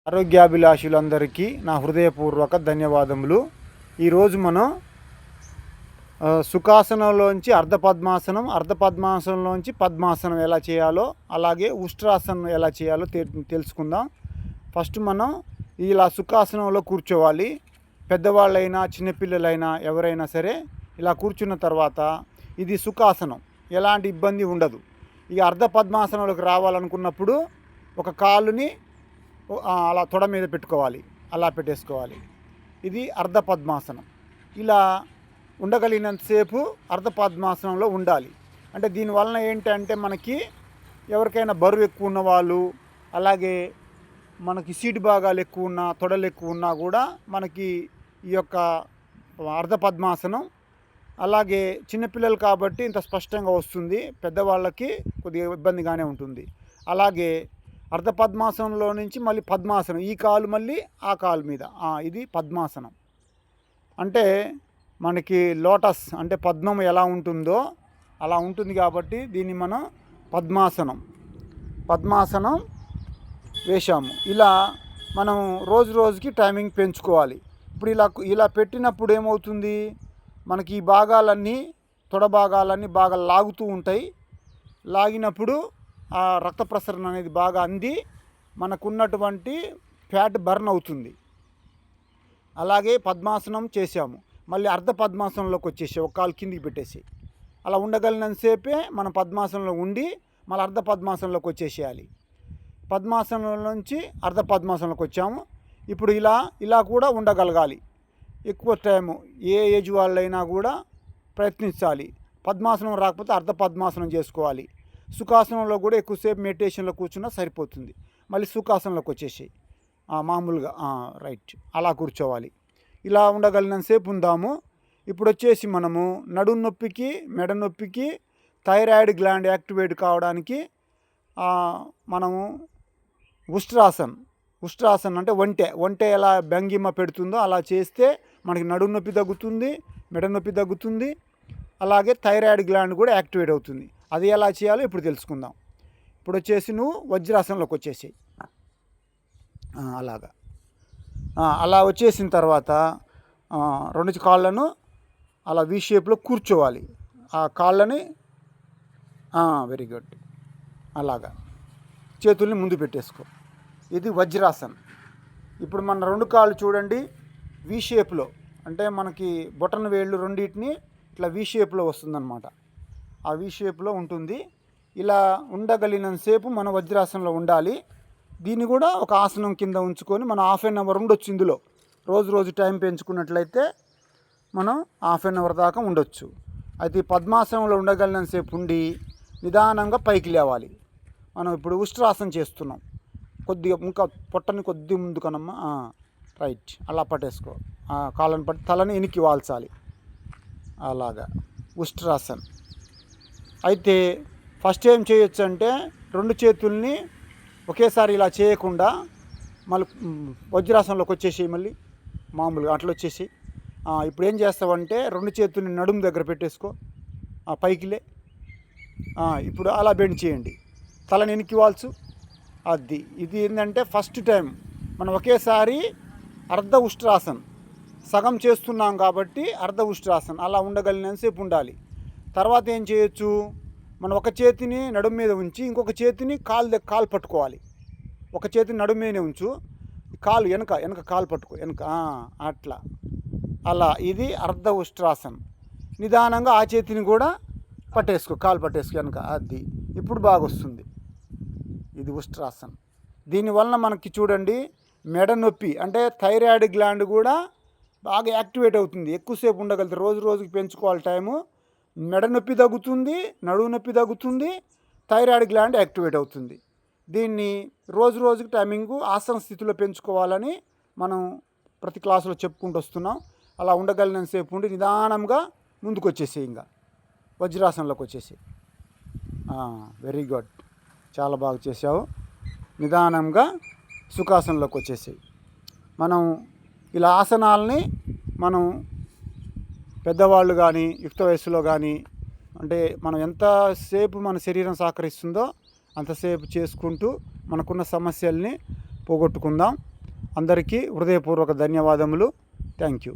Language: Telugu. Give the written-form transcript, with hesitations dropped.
ఆరోగ్యాభిలాషులందరికీ నా హృదయపూర్వక ధన్యవాదములు. ఈరోజు మనం సుఖాసనంలోంచి అర్ధపద్మాసనం, అర్ధపద్మాసనంలోంచి పద్మాసనం ఎలా చేయాలో, అలాగే ఉష్ట్రాసనం ఎలా చేయాలో తెలుసుకుందాం. ఫస్ట్ మనం ఇలా సుఖాసనంలో కూర్చోవాలి. పెద్దవాళ్ళైనా చిన్నపిల్లలైనా ఎవరైనా సరే ఇలా కూర్చున్న తర్వాత ఇది సుఖాసనం, ఎలాంటి ఇబ్బంది ఉండదు. ఇక అర్ధపద్మాసనంలోకి రావాలనుకున్నప్పుడు ఒక కాలుని అలా తొడ మీద పెట్టుకోవాలి, అలా పెట్టేసుకోవాలి. ఇది అర్ధపద్మాసనం. ఇలా ఉండగలిగినంతసేపు అర్ధపద్మాసనంలో ఉండాలి. అంటే దీనివలన ఏంటంటే మనకి ఎవరికైనా బరువు ఎక్కువ ఉన్నవాళ్ళు, అలాగే మనకి సీటు భాగాలు ఎక్కువ ఉన్నా, తొడలు ఎక్కువ ఉన్నా కూడా మనకి ఈ యొక్క అర్ధపద్మాసనం, అలాగే చిన్నపిల్లలు కాబట్టి ఇంత స్పష్టంగా వస్తుంది, పెద్దవాళ్ళకి కొద్దిగా ఇబ్బందిగానే ఉంటుంది. అలాగే అర్ధపద్మాసనంలో నుంచి మళ్ళీ పద్మాసనం, ఈ కాలు మళ్ళీ ఆ కాలు మీద, ఇది పద్మాసనం. అంటే మనకి లోటస్ అంటే పద్మం ఎలా ఉంటుందో అలా ఉంటుంది కాబట్టి దీన్ని మనం పద్మాసనం వేశాము. ఇలా మనం రోజు రోజుకి టైమింగ్ పెంచుకోవాలి. ఇప్పుడు ఇలా పెట్టినప్పుడు ఏమవుతుంది, మనకి ఈ భాగాలన్నీ, తొడ భాగాలన్నీ బాగా లాగుతూ ఉంటాయి. లాగినప్పుడు ఆ రక్త ప్రసరణ అనేది బాగా అంది మనకున్నటువంటి ఫ్యాట్ బర్న్ అవుతుంది. అలాగే పద్మాసనం చేసాము, మళ్ళీ అర్ధ పద్మాసనంలోకి వచ్చేసి ఒక కాలు కిందికి పెట్టేసి అలా ఉండగలిగినంతసేపే మనం పద్మాసనంలో ఉండి మళ్ళీ అర్ధ పద్మాసనంలోకి వచ్చేసేయాలి. పద్మాసనం నుంచి అర్ధ పద్మాసనంలోకి వచ్చాము. ఇప్పుడు ఇలా కూడా ఉండగలగాలి. ఎక్కువ టైము ఏ ఏజ్ వాళ్ళైనా కూడా ప్రయత్నించాలి. పద్మాసనం రాకపోతే అర్ధ పద్మాసనం చేసుకోవాలి. సుఖాసనంలో కూడా ఎక్కువసేపు మెడిటేషన్లో కూర్చున్నా సరిపోతుంది. మళ్ళీ సుఖాసనంలోకి వచ్చేసి మామూలుగా రైట్ అలా కూర్చోవాలి. ఇలా ఉండగలిగినంతసేపు ఉందాము. ఇప్పుడు వచ్చేసి మనము నడుము నొప్పికి, మెడ నొప్పికి, థైరాయిడ్ గ్లాండ్ యాక్టివేట్ కావడానికి మనము ఉష్ట్రాసన్ అంటే ఒంటె ఎలా భంగిమ పెడుతుందో అలా చేస్తే మనకి నడుము నొప్పి తగ్గుతుంది, మెడ నొప్పి తగ్గుతుంది, అలాగే థైరాయిడ్ గ్లాండ్ కూడా యాక్టివేట్ అవుతుంది. అది ఎలా చేయాలో ఇప్పుడు తెలుసుకుందాం. ఇప్పుడు వచ్చేసి నువ్వు వజ్రాసనంలోకి వచ్చేసి అలా వచ్చేసిన తర్వాత రెండు కాళ్ళను అలా వి షేప్లో కూర్చోవాలి. ఆ కాళ్ళని వెరీ గుడ్, అలాగా చేతుల్ని ముందు పెట్టేసుకో. ఇది వజ్రాసన్. ఇప్పుడు మన రెండు కాళ్ళు చూడండి వి షేప్లో, అంటే మనకి బొటన వేళ్ళు రెండింటిని ఇట్లా వి షేప్లో వస్తుందన్నమాట. ఆ వి షేప్లో ఉంటుంది. ఇలా ఉండగలిగినంతసేపు మన వజ్రాసనంలో ఉండాలి. దీన్ని కూడా ఒక ఆసనం కింద ఉంచుకొని మనం హాఫ్ అన్ అవర్ ఉండొచ్చు. ఇందులో రోజు టైం పెంచుకున్నట్లయితే మనం హాఫ్ అన్ అవర్ దాకా ఉండొచ్చు. అయితే ఈ పద్మాసనంలో ఉండగలిగినంతసేపు ఉండి నిదానంగా పైకి లేవాలి. మనం ఇప్పుడు ఉష్ట్రాసనం చేస్తున్నాం. కొద్దిగా ఇంకా పొట్టని కొద్దిగా ముందు కనమ్మా, రైట్ అలా పట్టేసుకో. కాళ్ళని పట్టి తలని వెనక్కి వాల్చాలి. అలాగా ఉష్ట్రాసన్. అయితే ఫస్ట్ ఏం చేయొచ్చు అంటే రెండు చేతుల్ని ఒకేసారి ఇలా చేయకుండా మళ్ళీ వజ్రాసనంలోకి వచ్చేసి మళ్ళీ మామూలుగా అట్లా వచ్చేసి ఇప్పుడు ఏం చేస్తావంటే రెండు చేతుల్ని నడుము దగ్గర పెట్టేసుకో, పైకిలే. ఇప్పుడు అలా బెండ్ చేయండి, తలని వెనక్కి వాల్చు. ఇది ఏంటంటే ఫస్ట్ టైం మనం ఒకేసారి అర్ధ ఉష్ట్రాసన్ సగం చేస్తున్నాం కాబట్టి అర్ధ ఉష్ట్రాసన్ అలా ఉండగలిగినంతసేపు ఉండాలి. తర్వాత ఏం చేయొచ్చు, మనం ఒక చేతిని నడుము మీద ఉంచి ఇంకొక చేతిని కాలు పట్టుకోవాలి. ఒక చేతిని నడుము మీదనే ఉంచు, కాలు వెనక కాలు పట్టుకో, అట్లా అలా. ఇది అర్ధ ఉష్ట్రాసన్. నిదానంగా ఆ చేతిని కూడా పట్టేసుకో, కాలు పట్టేసుకో వెనక. ఇప్పుడు బాగా వస్తుంది. ఇది ఉష్ట్రాసన్. దీనివలన మనకి చూడండి మెడ నొప్పి అంటే థైరాయిడ్ గ్లాండ్ కూడా బాగా యాక్టివేట్ అవుతుంది. ఎక్కువసేపు ఉండగలుగుతుంది. రోజుకి పెంచుకోవాలి టైము. మెడ నొప్పి తగ్గుతుంది, నడుము నొప్పి తగ్గుతుంది, థైరాయిడ్ గ్లాండ్ యాక్టివేట్ అవుతుంది. దీన్ని రోజుకి టైమింగు ఆసన స్థితిలో పెంచుకోవాలని మనం ప్రతి క్లాసులో చెప్పుకుంటూ వస్తున్నాం. అలా ఉండగలిగినంతసేపు ఉండి నిదానంగా ముందుకు వచ్చేసి ఇంకా వజ్రాసనంలోకి వచ్చేసి. వెరీ గుడ్, చాలా బాగా చేసావు. నిదానంగా సుఖాసనంలోకి వచ్చేసి మనం ఇలా ఆసనాలని మనం పెద్దవాళ్ళు కానీ యుక్త వయసులో కానీ అంటే మనం ఎంతసేపు మన శరీరం సహకరిస్తుందో అంతసేపు చేసుకుంటూ మనకున్న సమస్యల్ని పోగొట్టుకుందాం. అందరికీ హృదయపూర్వక ధన్యవాదములు. Thank you.